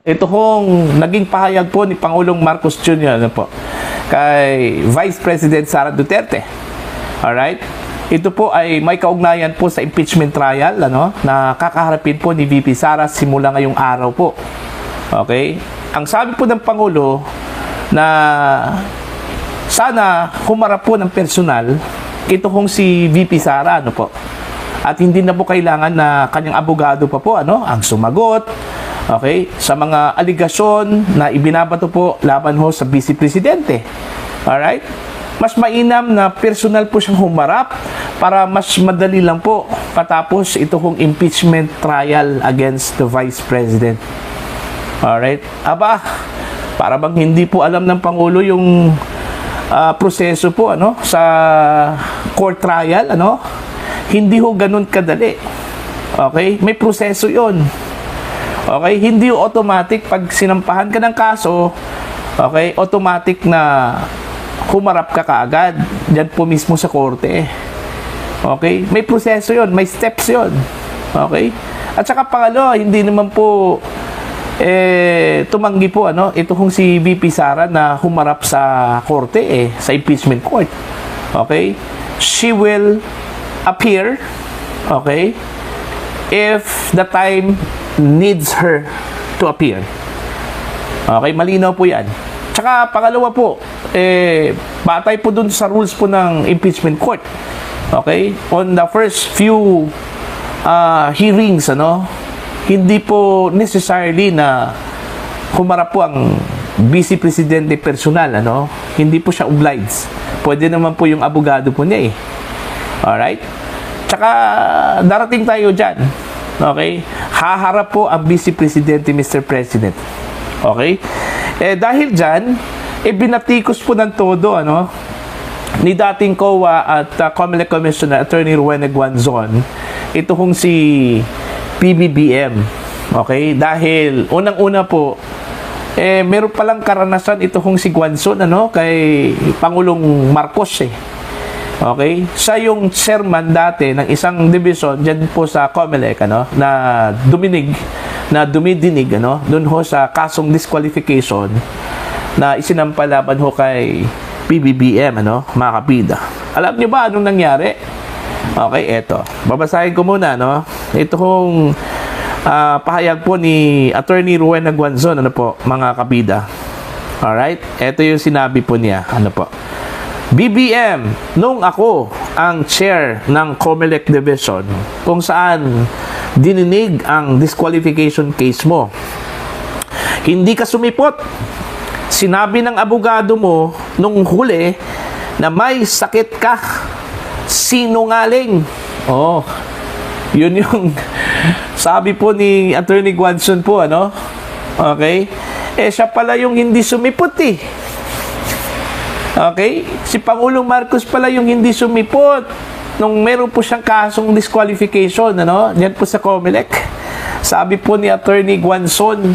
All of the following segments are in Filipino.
Ito hong naging pahayag po ni Pangulong Marcos Jr. ano po, kay Vice President Sara Duterte. Alright? Ito po ay may kaugnayan po sa impeachment trial ano, na kakaharapin po ni VP Sara simula ngayong araw po. Okay? Ang sabi po ng Pangulo na sana humarap po ng personal ito hong si VP Sara ano po. At hindi na po kailangan na kanyang abogado pa po ano, ang sumagot. Okay? Sa mga aligasyon na ibinabato po laban ho sa Vice Presidente. Alright? Mas mainam na personal po siyang humarap para mas madali lang po patapos ito kong impeachment trial against the Vice President. Alright? Aba, para bang hindi po alam ng Pangulo yung proseso po ano sa court trial ano? Hindi ho ganun kadali. Okay? May proseso 'yon. Okay, hindi automatic pag sinampahan ka ng kaso, okay, automatic na humarap ka kaagad diyan po mismo sa korte. Okay? May proseso 'yon, may steps 'yon. Okay? At saka pangalo, hindi naman po tumanggi po ano, ito kung si VP Sara na humarap sa korte sa impeachment court. Okay? She will appear, okay, if the time needs her to appear. Okay, malinaw po yan. Tsaka pangalawa po, batay po dun sa rules po ng impeachment court. Okay, on the first few hearings, ano, hindi po necessarily na humarap po ang Vice Presidente personal, ano, hindi po siya obliged. Pwede naman po yung abogado po niya Alright? Tsaka darating tayo dyan. Okay? Haharap po ang Vice Presidente, Mr. President. Okay? Dahil dyan, binatikos po ng todo, ano, ni dating COA at COMELEC Commissioner Attorney Rowena Guanzon, ito kung si PBBM. Okay? Dahil, unang-una po, meron palang karanasan ito kung si Guanzon, ano, kay Pangulong Marcos, Okay? Siya yung chairman dati ng isang division diyan po sa COMELEC ano, na dumidinig ano, doon ho sa kasong disqualification na isinampalaban ho kay PBBM ano, mga kapida. Alam niyo ba anong nangyari? Okay, eto. Babasahin ko muna no. Ito hong pahayag po ni Attorney Rowena Guanzon ano po, mga kapida. Alright? Ito yung sinabi po niya. Ano po? BBM, nung ako ang chair ng COMELEC Division kung saan dininig ang disqualification case mo, hindi ka sumipot. Sinabi ng abogado mo nung huli na may sakit ka. Sinungaling. Oh, yun yung sabi po ni Attorney Guanzon po, ano? Okay? Siya pala yung hindi sumipot Okay? Si Pangulong Marcos pala yung hindi sumipot nung meron po siyang kasong disqualification, ano? Diyan po sa COMELEC. Sabi po ni Attorney Guanzon.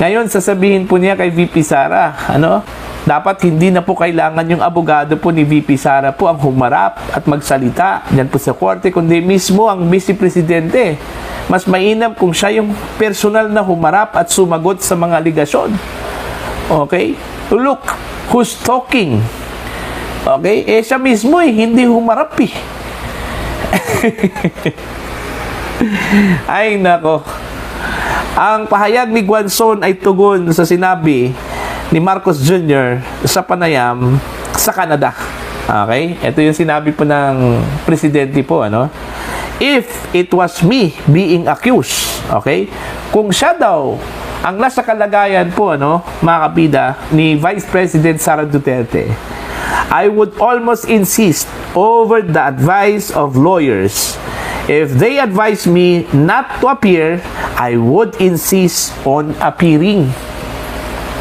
Ngayon, sasabihin po niya kay VP Sara, ano? Dapat hindi na po kailangan yung abogado po ni VP Sara po ang humarap at magsalita diyan po sa korte, kundi mismo ang Vice Presidente. Mas mainam kung siya yung personal na humarap at sumagot sa mga aligasyon. Okay? Look, who's talking? Okay? Siya mismo hindi humarap Ay, nako. Ang pahayag ni Guanzon ay tugon sa sinabi ni Marcos Jr. sa panayam sa Canada. Okay? Ito yung sinabi po ng presidente po, ano? If it was me being accused, okay? Kung siya daw ang nasa kalagayan po, ano, mga kapida, ni Vice President Sara Duterte, I would almost insist over the advice of lawyers. If they advise me not to appear, I would insist on appearing.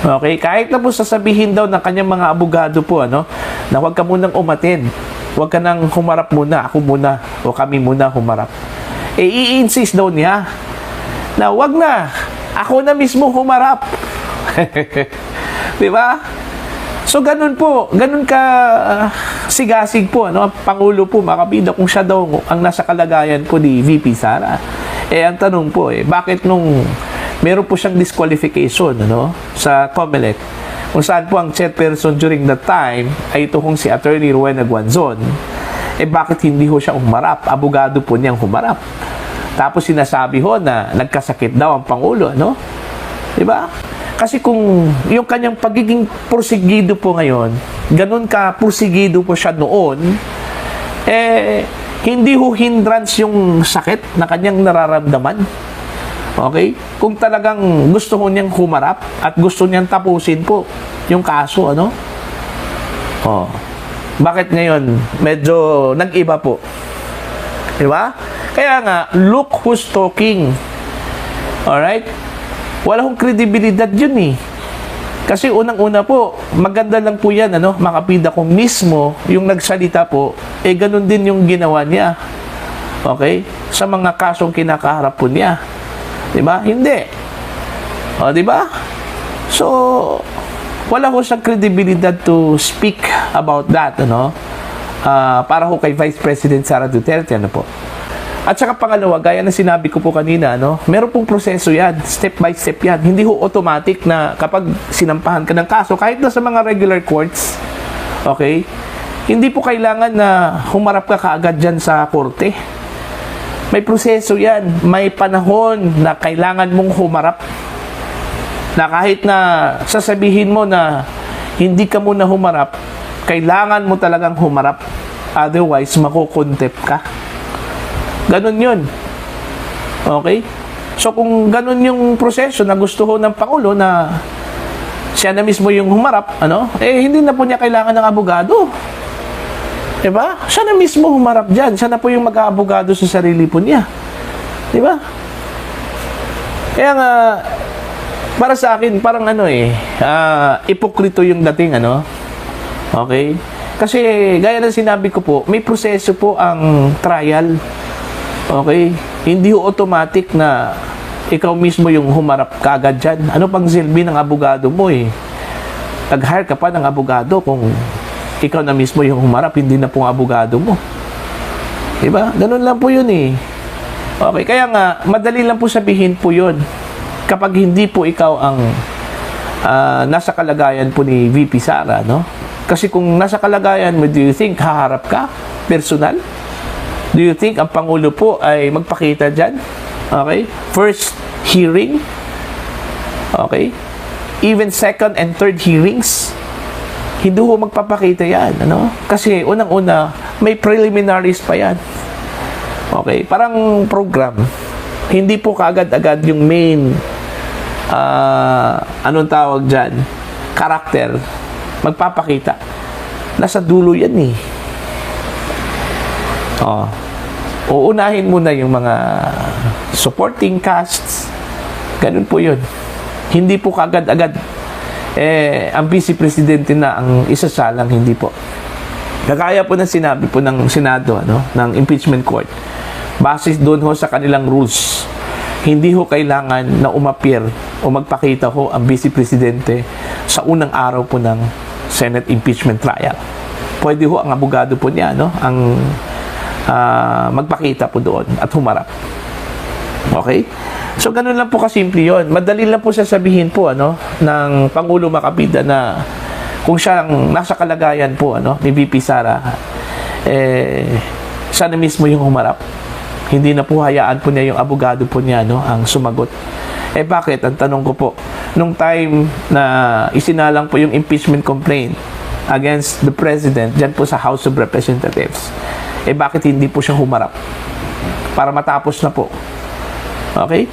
Okay? Kahit na po sasabihin daw ng kanyang mga abogado po, ano, na huwag ka munang umattend. Huwag ka nang humarap muna. Ako muna. O kami muna humarap. I-insist daw niya na huwag na. Ako na mismo humarap. Di ba? So, ganun po. Ganun ka sigasig po. Ano? Pangulo po, makabida kung siya daw ang nasa kalagayan po ni VP Sara. Ang tanong po, bakit nung meron po siyang disqualification, ano, sa COMELEC. Kung saan po ang chairperson during that time ay ito kong si Attorney Rowena Guanzon. Bakit hindi ho siya humarap? Abogado po niyang humarap. Tapos sinasabi ho na nagkasakit daw ang Pangulo, ano? Diba? Kasi kung yung kanyang pagiging porsigido po ngayon, ganun ka porsigido po siya noon, hindi ho hindrance yung sakit na kanyang nararamdaman. Okay? Kung talagang gusto ho niyang humarap at gusto niyang tapusin po yung kaso, ano? Bakit ngayon medyo nag-iba po? Diba? Kaya nga, look who's talking. Alright? Wala hong kredibilidad yun eh. Kasi unang-una po, maganda lang po yan, ano? Makapida ko mismo, yung nagsalita po, ganun din yung ginawa niya. Okay? Sa mga kasong kinakaharap po niya. Diba? Hindi. Diba? So, wala ko siyang kredibilidad to speak about that, ano? Para ho kay Vice President Sara Duterte, ano po. At saka pangalawa, gaya na sinabi ko po kanina, ano, meron pong proseso yan, step by step yan. Hindi ho automatic na kapag sinampahan ka ng kaso, kahit na sa mga regular courts, okay, hindi po kailangan na humarap ka kaagad dyan sa korte. May proseso yan, may panahon na kailangan mong humarap. Na kahit na sasabihin mo na hindi ka muna humarap, kailangan mo talagang humarap. Otherwise, makukontempt ka. Ganon yun. Okay? So, kung ganon yung proseso na gusto ho ng Pangulo na siya na mismo yung humarap, ano? Hindi na po niya kailangan ng abogado. Diba? Siya na mismo humarap dyan. Siya na po yung mag-aabogado sa sarili po niya. Diba? Kaya nga, para sa akin, parang ipokrito yung dating, ano? Okay? Kasi, gaya na sinabi ko po, may proseso po ang trial. Okay? Hindi automatic na ikaw mismo yung humarap kagad dyan. Ano pang silbi ng abogado mo eh? Nag-hire ka pa ng abogado kung ikaw na mismo yung humarap, hindi na pong abogado mo. Diba? Ganun lang po yun eh. Okay, kaya nga, madali lang po sabihin po yun. Kapag hindi po ikaw ang nasa kalagayan po ni VP Sara, no? Kasi kung nasa kalagayan mo, do you think haharap ka? Personal? Do you think ang Pangulo po ay magpakita dyan? Okay? First hearing? Okay? Even second and third hearings? Hindi ho magpapakita yan, ano? Kasi unang-una, may preliminaries pa yan. Okay? Parang program. Hindi po kaagad-agad yung main anong tawag dyan? Karakter. Magpapakita. Nasa dulo yan eh. Uunahin muna yung mga supporting casts. Ganun po yun. Hindi po kaagad-agad ang Vice Presidente na ang isasalang, hindi po. Kagaya po ng sinabi po ng Senado, ano, ng impeachment court. Base doon ho sa kanilang rules, hindi ho kailangan na umapir o magpakita ho ang Vice Presidente sa unang araw po ng Senate impeachment trial. Pwede ho ang abogado po niya, no, ang magpakita po doon at humarap. Okay? So, ganun lang po kasimple yun. Madali lang po sasabihin po, ano, ng Pangulo Makapida na kung siyang nasa kalagayan po, ano, ni VP Sara, siya na mismo yung humarap. Hindi na po hayaan po niya yung abogado po niya, no, ang sumagot. Bakit? Ang tanong ko po, nung time na isinalang po yung impeachment complaint against the President, dyan po sa House of Representatives, bakit hindi po siya humarap? Para matapos na po. Okay?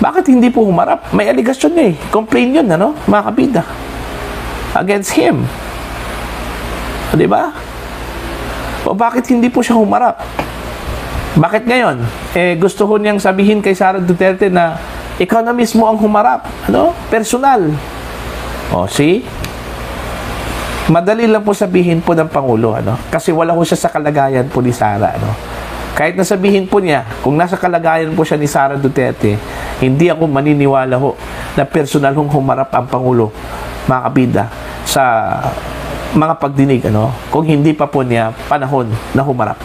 Bakit hindi po humarap? May aligasyon niya eh. Complaint yun, ano? Mga kapida. Against him. Diba? O bakit hindi po siya humarap? Bakit ngayon? Gusto ko niyang sabihin kay Sara Duterte na ikaw na mismo ang humarap. Ano? Personal. O, see? Madali lang po sabihin po ng Pangulo, ano? Kasi wala ko siya sa kalagayan po ni Sara, ano? Kahit nasabihin po niya, kung nasa kalagayan po siya ni Sara Duterte, hindi ako maniniwala ho na personal hong humarap ang Pangulo, mga kabida, sa mga pagdinig, ano? Kung hindi pa po niya panahon na humarap.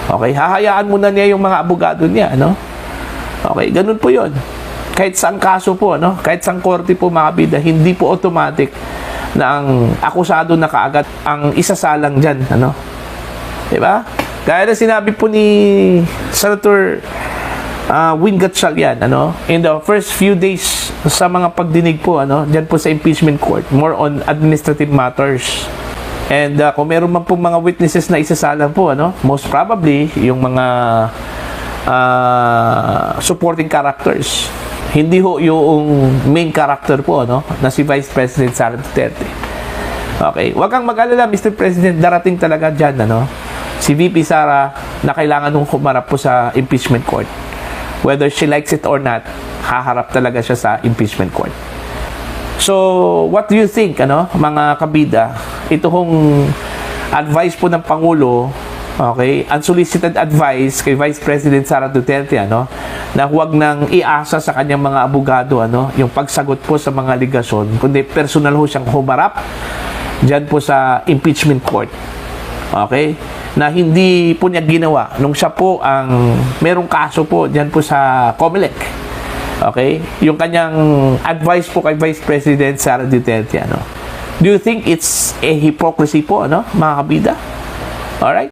Okay? Hahayaan muna niya yung mga abogado niya, ano? Okay? Ganun po yun. kahit saang kaso po, ano, kahit saang korte po mga kabida, hindi po automatic na ang akusado na kaagad ang isasalang dyan, ano. Diba? Gaya na sinabi po ni Senator Win Gatchalian, ano, in the first few days sa mga pagdinig po, ano, dyan po sa impeachment court, more on administrative matters. And kung meron man po mga witnesses na isasalang po, ano, most probably, yung mga supporting characters. Hindi ho yung main character po, ano, na si Vice President Sara Duterte. Okay, wag kang mag-alala, Mr. President, darating talaga dyan, ano, si VP Sara na kailangan nung humarap po sa impeachment court. Whether she likes it or not, haharap talaga siya sa impeachment court. So, what do you think, ano, mga kabida? Ito hong advice po ng Pangulo, okay, unsolicited advice kay Vice President Sara Duterte, ano, na huwag nang iasa sa kanyang mga abogado, ano, yung pagsagot po sa mga aligasyon, kundi personal ho siyang humarap dyan po sa impeachment court. Okay? Na hindi po niya ginawa nung siya po ang merong kaso po dyan po sa COMELEC. Okay? Yung kanyang advice po kay Vice President Sara Duterte, ano. Do you think it's a hypocrisy po, ano, mga kabida? Alright?